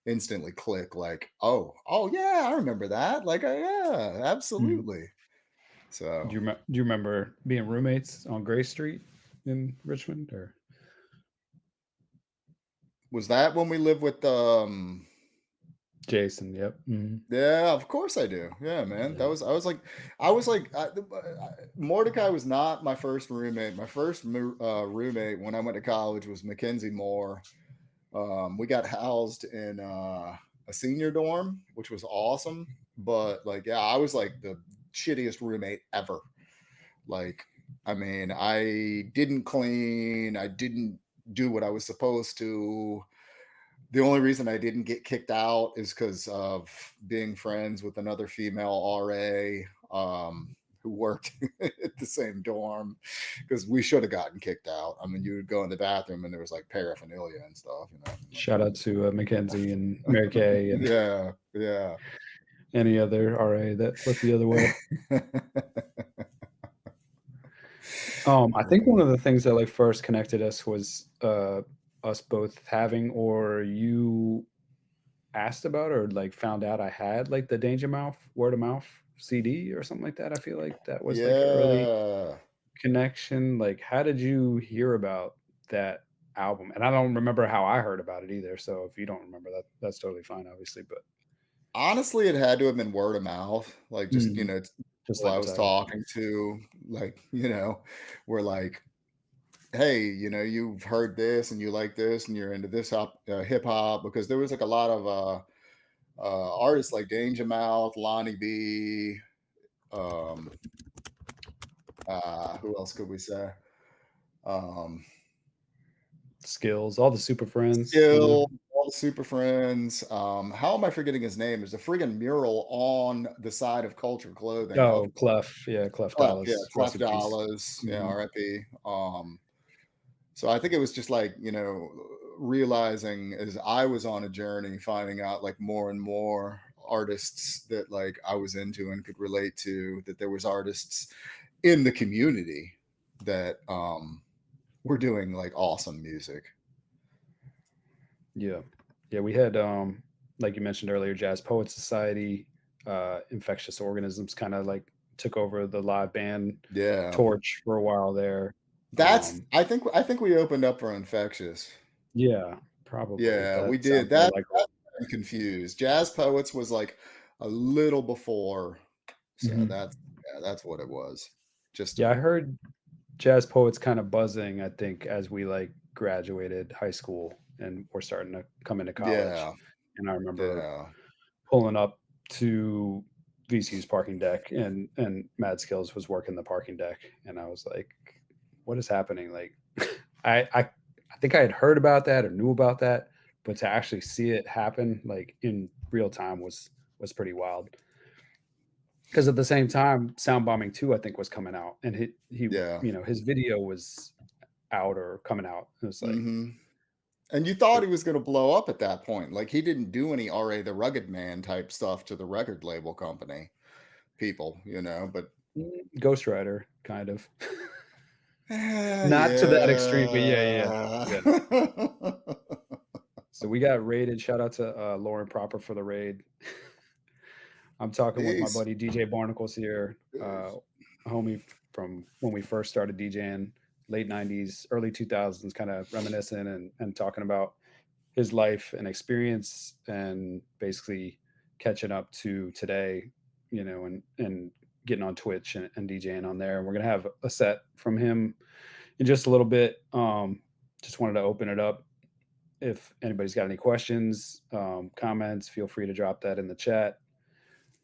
instantly click like, oh yeah, I remember that. Like, yeah, Mhm. absolutely. So Do you remember being roommates on Gray Street in Richmond, or was that when we lived with Jason? Yep. Mhm. yeah, of course I do. Yeah, man. Yeah. I was like, Mordecai was not my first roommate. My first roommate when I went to college was Mackenzie Moore. We got housed in a senior dorm, which was awesome. But like, yeah, I was like the shittiest roommate ever. Like, I mean, I didn't clean, I didn't do what I was supposed to. The only reason I didn't get kicked out is because of being friends with another female RA, who worked at the same dorm because we should have gotten kicked out. I mean, you would go in the bathroom and there was like paraphernalia and stuff, you know. Shout out to Mackenzie and Mary Kay and Yeah, yeah. any other RA that looked the other way. I think one of the things that like first connected us was us both having, or you asked about or like found out I had like the Danger Mouth word of mouth CD or something like that. I feel like that was like the early Yeah. connection. Like, how did you hear about that album? And I don't remember how I heard about it either. So if you don't remember that, that's totally fine, obviously. But Honestly, it had to have been word of mouth. Like just, Mhm. it's Just people like I the was title. talking to, like, were like, hey, you've heard this and you like this and you're into this hip hop because there was like a lot of artists like Danger Mouth, Lonnie B, um, who else could we say? Um, Skills, all the super friends, you know. Skill, all the Super Friends. How am I forgetting his name? There's a friggin' mural on the side of Culture Clothing Oh, of Clef. Yeah, Clef Clef, yeah, Dollars. Rest Clef in peace. Dollars, yeah, Mhm. R.I.P. So I think it was just like, realizing as I was on a journey, finding out like more and more artists that like I was into and could relate to, that there was artists in the community that were doing like awesome music. Yeah. Yeah, we had like you mentioned earlier, Jazz Poet Society, Infectious Organisms kind of like took over the live band Yeah. torch for a while there. That's Um I think we opened up for Infectious. yeah, probably. Yeah, we That did. sounds more That like that I'm confused. Jazz Poets was like a little before. So Mhm. that's what it was. Just Yeah, I a heard Jazz Poets kind of buzzing, I think, as we like graduated high school and we're starting to come into college. yeah, And I remember yeah. pulling up to VCU's parking deck and Mad Skills was working the parking deck and I was like, what is happening? Like I think I had heard about that or knew about that, but to actually see it happen like in real time was pretty wild. Because at the same time, Sound Bombing 2, I think, was coming out and he Yeah. his video was out or coming out. It was like Mhm. And you thought he was gonna blow up at that point. Like, he didn't do any R.A. the Rugged Man type stuff to the record label company people, but Ghost Rider, kind of. Not to that extreme, but yeah, yeah, yeah. yeah. So we got raided. Shout out to Lauren Proper for the raid. I'm talking with my Peace. buddy DJ Barnacles here, Peace. a homie from when we first started DJing, late '90s, early 2000s, kind of reminiscing and talking about his life and experience, and basically catching up to today, and getting on Twitch and DJing on there. And we're gonna have a set from him in just a little bit. Just wanted to open it up. If anybody's got any questions, comments, feel free to drop that in the chat.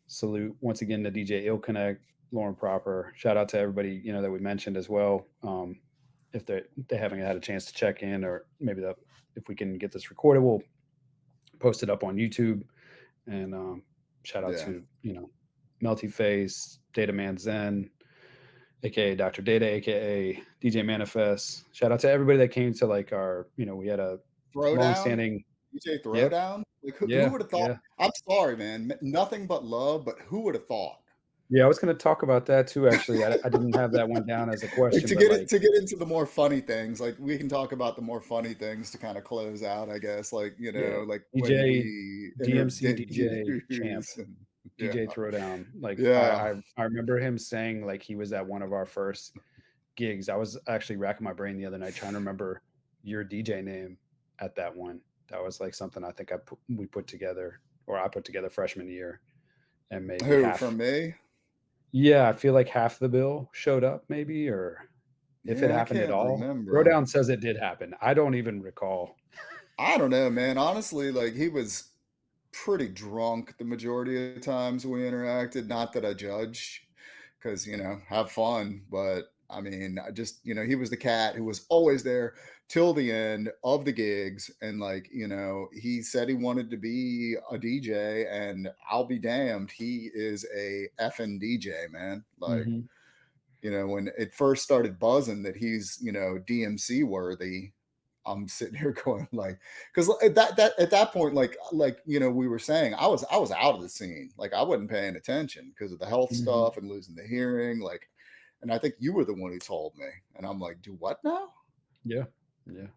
Salute once again to DJ Ill Connect, Lauren Proper. Shout out to everybody that we mentioned as well. If they haven't had a chance to check in, or maybe if we can get this recorded, we'll post it up on YouTube. And shout out Yeah. to Melty Face, Data Man Zen, aka Dr. Data, aka DJ Manifest. Shout out to everybody that came to like our, we had a long Throwdown? standing, DJ yep, Throwdown? Like, who yeah, would have thought? yeah. I'm sorry, man. Nothing but love, but who would have thought? Yeah, I was going to talk about that too. Actually, I didn't have that one down as a Like question, to but get it like, to get into the more funny things, like we can talk about the more funny things to kind of close out, I guess. Like, yeah, like when DJ, we DMC, DJ Champ, introduce and yeah. DJ Throwdown. Like, Yeah. I remember him saying like he was at one of our first gigs. I was actually racking my brain the other night trying to remember your DJ name at that one. That was like something I think we put together, or I put together freshman year, and maybe Who, half. from me? Yeah, I feel like half the bill showed up, maybe, or if it Yeah, I happened at can't all. remember. Throwdown says it did happen. I don't even recall. I don't know, man. Honestly, like he was pretty drunk the majority of the times we interacted. Not that I judge, because have fun, but I mean, I just, he was the cat who was always there till the end of the gigs. And like, he said he wanted to be a DJ, and I'll be damned, he is a effing DJ, man. Like, Hmm. when it first started buzzing that he's, DMC worthy, I'm sitting here going like, because at that point, like we were saying, I was out of the scene. Like I wasn't paying attention because of the health Hmm. stuff and losing the hearing. Like, and I think you were the one who told me, and I'm like, do what now? Yeah, yeah,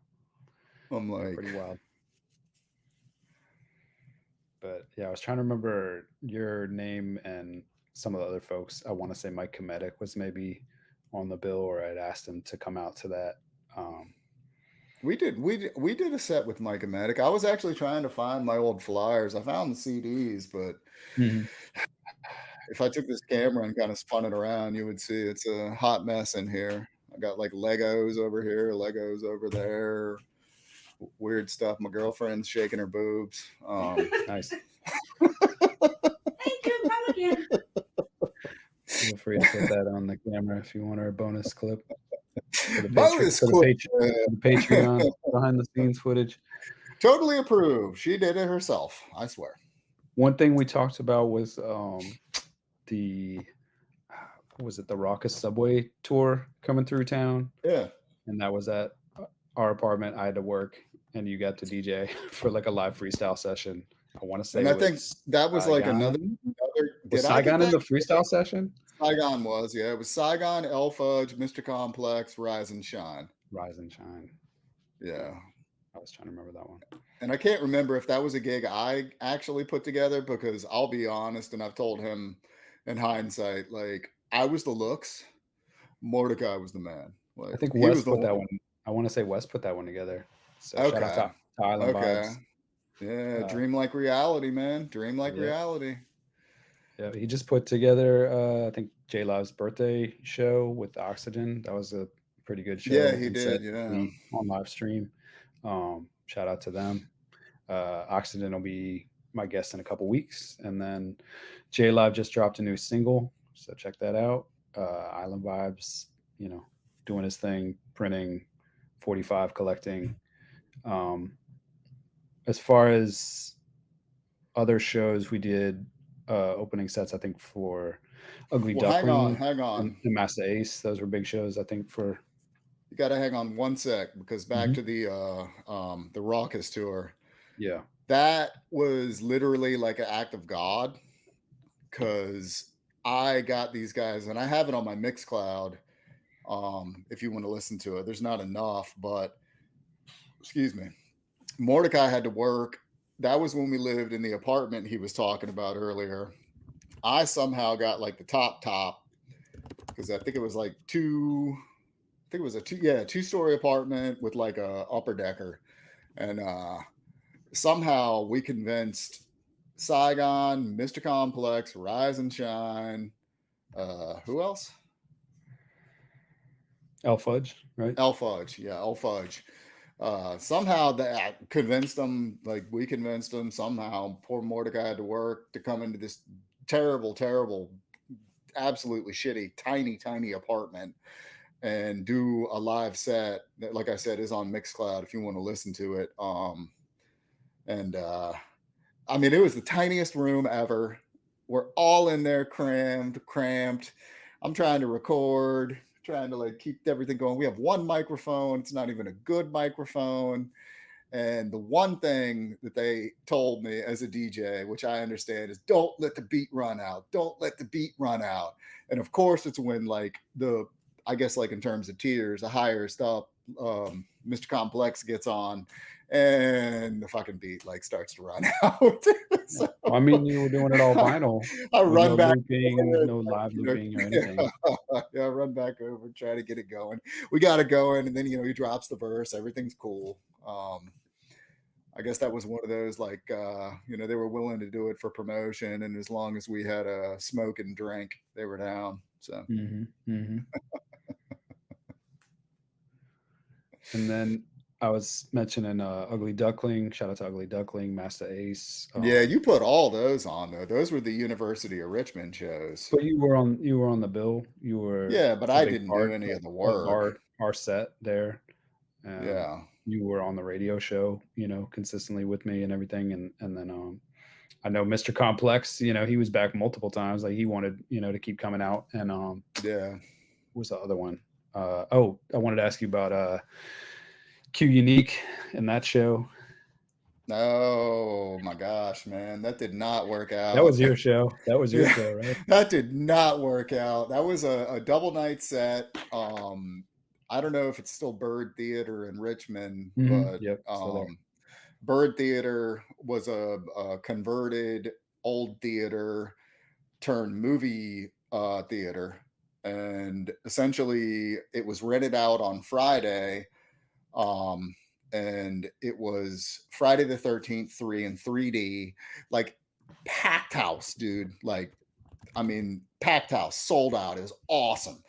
I'm yeah, like, pretty wild. But yeah, I was trying to remember your name and some of the other folks. I want to say Mike Kometic was maybe on the bill, or I'd asked him to come out to that. Um, we did a set with Mike and Matic. I was actually trying to find my old flyers. I found the CDs, but mhm. if I took this camera and kind of spun it around, you would see it's a hot mess in here. I got like Legos over here, Legos over there, weird stuff. My girlfriend's shaking her boobs. Nice. Thank you. Come again. Feel free to put that on the camera if you want our bonus clip for the Patreon, Bonus clip. For the Patreon behind the scenes footage. Totally approved. She did it herself. I swear. One thing we talked about was the what was it, the Raucous Subway tour coming through town, Yeah. and that was at our apartment. I had to work, and you got to DJ for like a live freestyle session. I want to say And I with think that was like another. Saigon. Was Did I get Saigon in that? the freestyle session? Saigon was, yeah. It was Saigon, El Fudge, Mr. Complex, Rise and Shine. Rise and Shine. Yeah. I was trying to remember that one. And I can't remember if that was a gig I actually put together, because I'll be honest, and I've told him in hindsight, like I was the looks, Mordecai was the man. I Like think he was West the put one. that one. I want to say West put that one together. So shout out Okay. to Island Okay. Vibes. Yeah. Uh, Dream like reality, man. Dream like yeah, reality. yeah. He just put together, I think J Live's birthday show with Oxygen. That was a pretty good Yeah, show he and set did. Yeah. on live stream. Shout out to them. Oxygen will be my guest in a couple weeks, and then J Live just dropped a new single, so check that out. Island Vibes, you know, doing his thing, printing, 45 collecting. Um, as far as other shows, we did opening sets, I think, for Ugly Well, hang on, Duckling hang on. and Master Ace. Those were big shows, I think, for. You got to hang on one sec, because back Mhm. to the Raucous tour. Yeah. That was literally like an act of God, because I got these guys, and I have it on my Mixcloud. If you want to listen to it, there's not enough, but excuse me. Mordecai had to work. That was when we lived in the apartment he was talking about earlier. I somehow got like the top, because I think it was like I think it was a two-story apartment with like a upper decker, and somehow we convinced Saigon, Mr. Complex, Rise and Shine. Who else? El Fudge, right? El Fudge. Yeah, El Fudge. Somehow that convinced them, like we convinced them somehow. Poor Mordecai had to work to come into this terrible, terrible, absolutely shitty, tiny apartment and do a live set that, like I said, is on Mixcloud if you want to listen to it. And I mean, it was the tiniest room ever. We're all in there cramped. I'm trying to record, trying to like keep everything going. We have one microphone. It's not even a good microphone. And the one thing that they told me as a DJ, which I understand, is don't let the beat run out. Don't let the beat run out. And of course, it's when like I guess like in terms of tiers, the highest up, Mr. Complex gets on, and the fucking beat like starts to run out. Yeah. So Well, I mean, you were doing it all vinyl I with no run back looping, over, no live you know, looping or anything. yeah, I run back over, try to get it going. We got it going, and then he drops the verse. Everything's cool. I guess that was one of those like they were willing to do it for promotion, and as long as we had a smoke and drink, they were down. So Hmm. Hmm. And then I was mentioning Ugly Duckling. Shout out to Ugly Duckling, Master Ace. Yeah, you put all those on though. Those were the University of Richmond shows. But you were on the bill. You were Yeah, but a I big didn't do part any of the of work. our set there. Yeah. You were on the radio show, consistently with me and everything, and then I know Mr. Complex. He was back multiple times. Like he wanted to keep coming out. And Yeah. what was the other one? Oh, I wanted to ask you about Q Unique and that show. Oh my gosh, man. That did not work That out. was your show. That was your Yeah, show, right? that did not work out. That was a double night set. I don't know if it's still Bird Theater in Richmond, but Yep, still there. Bird Theater was a converted old theater turned movie theater. And essentially, it was rented out on Friday. Um, and it was Friday the 13th 3 in 3D, like packed house, dude. Like, I mean, packed house, sold out. Is awesome.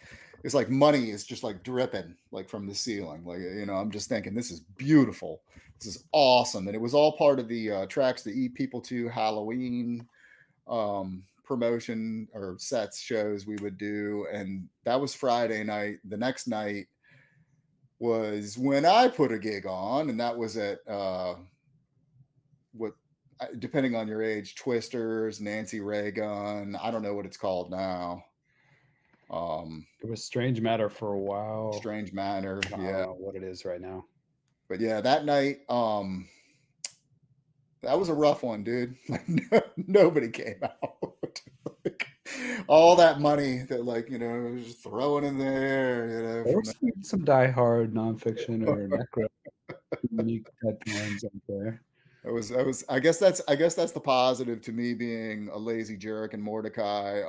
It's like money is just like dripping like from the ceiling. Like, I'm just thinking this is beautiful. This is awesome. And it was all part of the Tracks to Eat People to Halloween promotion or sets shows we would do. And that was Friday night. The next night was when I put a gig on, and that was at what, depending on your age, Twisters, Nancy Reagan. I don't know what it's called now. It was Strange Matter for a while. Strange Matter, I don't yeah. know what it is right now. But yeah, that night, that was a rough one, dude. Like nobody came out. Like, all that money that was throwing in there, There from was some diehard nonfiction or necro unique type ones out there. I guess that's the positive to me being a lazy jerk and Mordecai.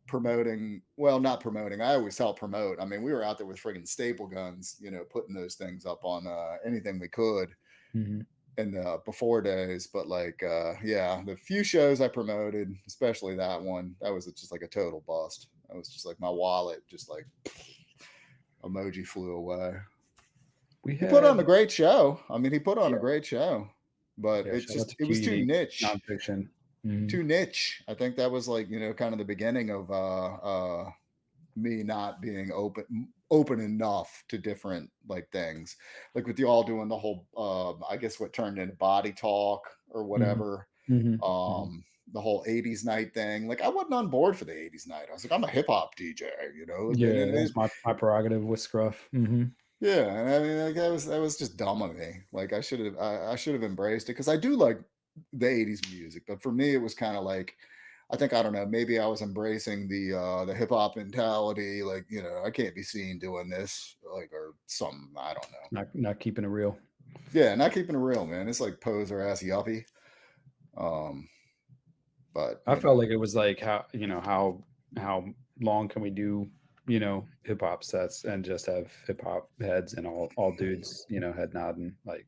Promoting, well, not promoting. I always help promote. I mean, we were out there with friggin' staple guns, putting those things up on anything we could Mhm. in the before days. But yeah, the few shows I promoted, especially that one, that was just like a total bust. That was just like my wallet, just like emoji flew away. We He put on had a great show. I mean, he put on a yeah, great show, but yeah, shout out to it Q was too Unique niche. nonfiction. Mhm. Too niche. I think that was like, kind of the beginning of me not being open enough to different like things. Like with y'all doing the whole I guess what turned into body talk or Mhm. whatever. Mhm. Mhm. The whole 80s night thing. Like I wasn't on board for the 80s night. I was like, I'm a hip hop DJ, Like, Yeah, that was my prerogative with Scruff. Mhm. yeah, and I mean, like, that was just dumb of me. Like, I should have embraced it because I do like the '80s music, but for me, it was kind of like, I don't know, maybe I was embracing the hip hop mentality. Like, I can't be seen doing this, like, or something. I don't know. Not keeping it real. Yeah, not keeping it real, man. It's like poser ass yuppie. Um, but I felt like it was like how long can we do hip hop sets and just have hip hop heads and all dudes head nodding like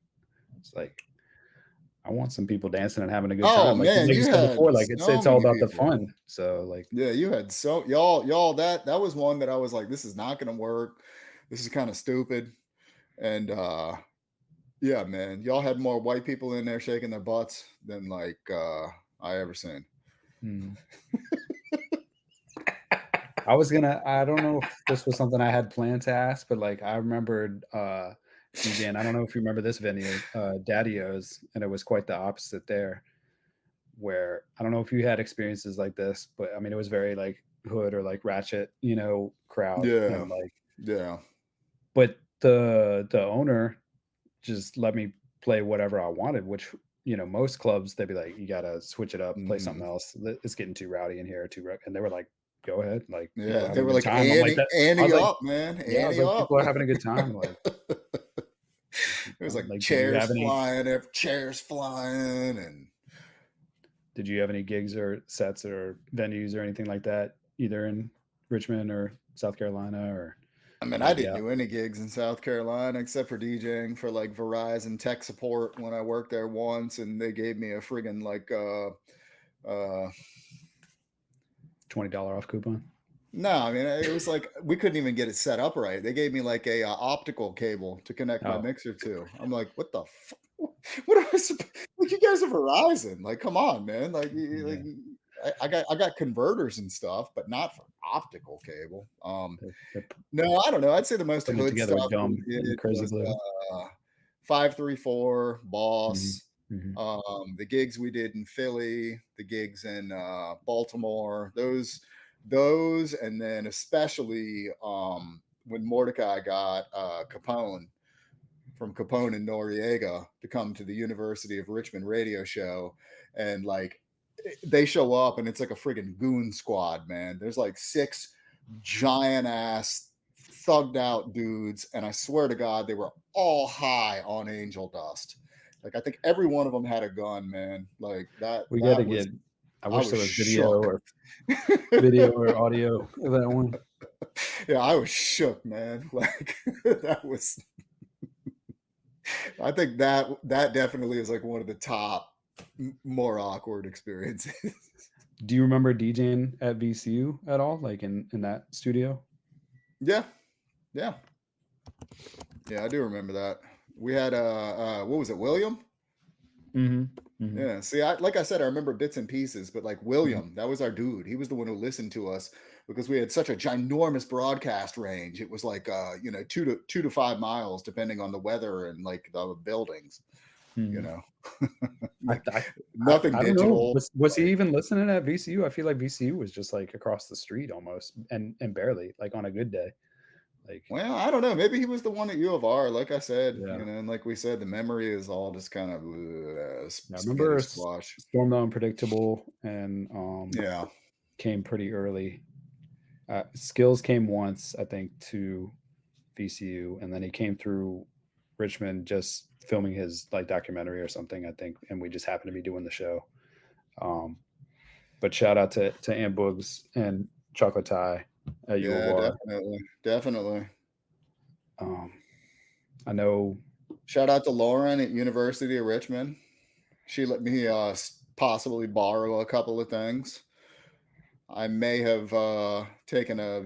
it's like I want some people dancing and having a good oh time like man, you you said before had like so it's all many about the people. fun so like Yeah, you had so y'all that was one that I was like, this is not gonna work. This is kind of stupid. And yeah, man, y'all had more white people in there shaking their butts than like I ever seen. hmm. I don't know if this was something I had planned to ask but like I remembered DJing I don't know if you remember this venue Daddy-O's and it was quite the opposite there where I don't know if you had experiences like this, but I mean, it was very like hood or like ratchet, crowd, Yeah, and like, yeah. but the owner just let me play whatever I wanted, which most clubs they'd be like, you gotta switch it up, play something Hmm. else. It's getting too rowdy in here, and they were like, go ahead, like people Yeah, are they having a were good like time. I'm like that. I was Annie like, up, man, yeah, I was Annie like, up. people are having a good time. Like, It was like like, did you chairs have any? flying, chairs flying, and Did you have any gigs or sets or venues or anything like that, either in Richmond or South Carolina or I mean, I maybe didn't out? do any gigs in South Carolina except for DJing for like Verizon tech support when I worked there once, and they gave me a friggin' like uh $20 off coupon? No, I mean, it was like we couldn't even get it set up right. They gave me like a, optical cable to connect my Oh, mixer to. I'm like, "What the fuck? What am I suppo like, you guys are Verizon, like, come on, man, like, yeah. I got converters and stuff, but not for optical cable." They're No, I don't know, I'd say the most putting it hood together with stuff we gum did and crazy was, glue. 534, Mhm, Boss, mhm. the gigs we did in Philly, the gigs in, Baltimore, those, and then especially, when Mordecai got, Capone from Capone and Noriega to come to the University of Richmond radio show, and, like, they show up, and it's like a friggin' goon squad, man. There's, like, 6 giant ass, thugged out dudes, and I swear to God, they were all high on angel dust. Like, I think every one of them had a gun, man. Like, that We gotta that was get I I wish was there was video shook. or audio of that one. Yeah, I was shook, man. Like, that was I think that definitely is, like, one of the top more awkward experiences. Do you remember DJing at VCU at all, like, in that studio? Yeah, yeah, yeah, I do remember that. We had, what was it, William? Mhm, mhm, Yeah, see, like I said, I remember bits and pieces, but, like, mhm. William, that was our dude. He was the one who listened to us because we had such a ginormous broadcast range. It was like, 2 to 5 miles depending on the weather and, like, the buildings, you Mhm. know? I Like, I nothing I don't know. digital, Was he like, even listening at VCU? I feel like VCU was just, like, across the street almost, and barely, like, on a good day. Like, well, I don't know. Maybe he was the one at U of R. Like I said, yeah. and like we said, the memory is all just kind of Yeah, I spaghetti remember squash. Storm the Unpredictable and, Yeah, came pretty early. Skills came once, I think, to VCU, and then he came through Richmond just filming his, like, documentary or something, I think, and we just happened to be doing the show. Um, but shout out to Aunt Boogs and Chocolate Tie at U of yeah, R. definitely, definitely. Um, I know. Shout out to Lauren at University of Richmond. She let me possibly borrow a couple of things. I may have taken a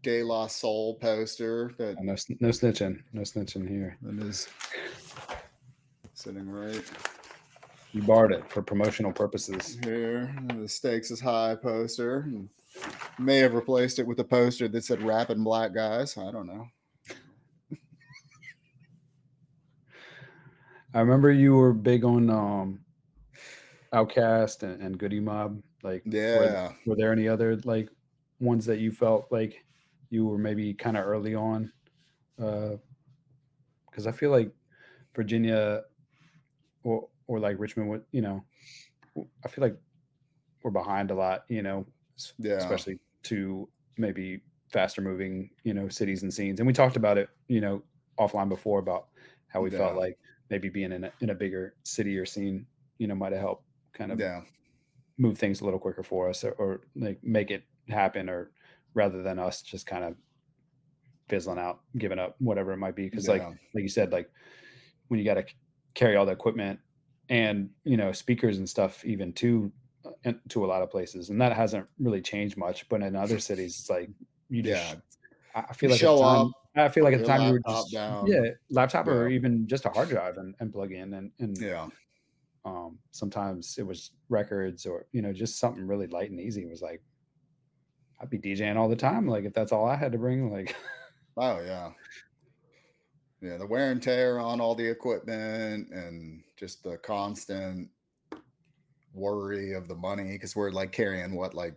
De La Soul poster No, no snitching, no snitching here. that is sitting right You borrowed it for promotional purposes. here. The Stakes is High poster. And may have replaced it with a poster that said "Rapping Black Guys." I don't know. I remember you were big on Outcast and Goody Mob. Like, Yeah, were there any other, like, ones that you felt like you were maybe kind of early on? Because I feel like Virginia or like Richmond would, I feel like we're behind a lot, yeah, especially to maybe faster moving, cities and scenes. And we talked about it, offline before about how we felt yeah, like maybe being in a bigger city or scene, might have helped kind of yeah, move things a little quicker for us, or like make it happen, or rather than us just kind of fizzling out, giving up, whatever it might be. Because yeah, like you said, like when you got to carry all the equipment and speakers and stuff even to a lot of places, and that hasn't really changed much. But in other cities, it's like you yeah. just I You feel like at the show up, time I feel like put at the your time you were laptop just, yeah, down. laptop or Yeah, even just a hard drive and plug in, and yeah. sometimes it was records or just something really light and easy. It was like I'd be DJing all the time, like if that's all I had to bring, like. Oh yeah, yeah. The wear and tear on all the equipment and just the constant worry of the money because we're like carrying what, like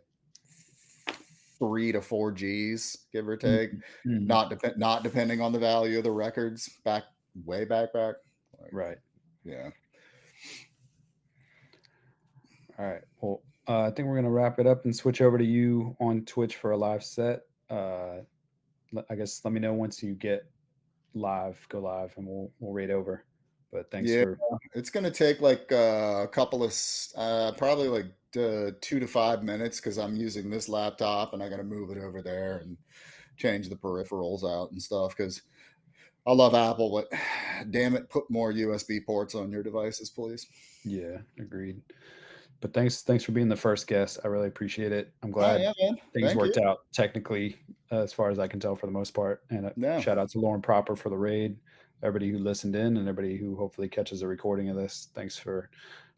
3 to 4 G's, give or take. Mhm, mhm. Not depending on the value of the records back way back. Like, Right. yeah. All right. Well, I think we're gonna wrap it up and switch over to you on Twitch for a live set. I guess let me know once you get go live, and we'll raid over. But thanks Yeah, for it's gonna take like a couple of probably like 2 to 5 minutes because I'm using this laptop and I gotta move it over there and change the peripherals out and stuff because I love Apple, but damn it, put more USB ports on your devices, please. yeah, agreed. But thanks for being the first guest. I really appreciate it. I'm Oh glad yeah, man. things Thank worked you. out technically, as far as I can tell for the most part. And No. shout out to Lauren Proper for the raid. Everybody who listened in and everybody who hopefully catches a recording of this. Thanks for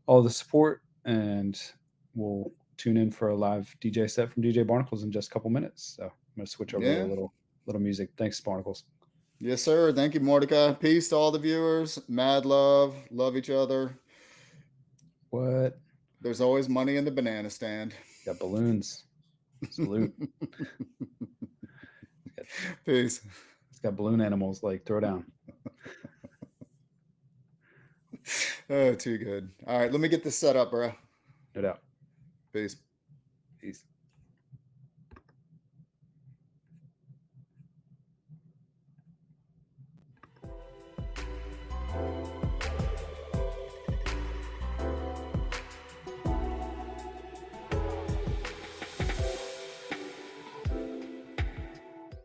all the support. And we'll tune in for a live DJ set from DJ Barnacles in just a couple minutes. So I'm gonna switch over to a Yeah. little music. Thanks, Barnacles. Yes, sir. Thank you, Mordecai. Peace to all the viewers. Mad love. Love each other. What? There's always money in the banana stand. Got balloons. Salute. It's got, Peace. it's got balloon animals. Like throw down. Oh, too good. All right, let me get this set up, bro. No doubt. Peace. Peace.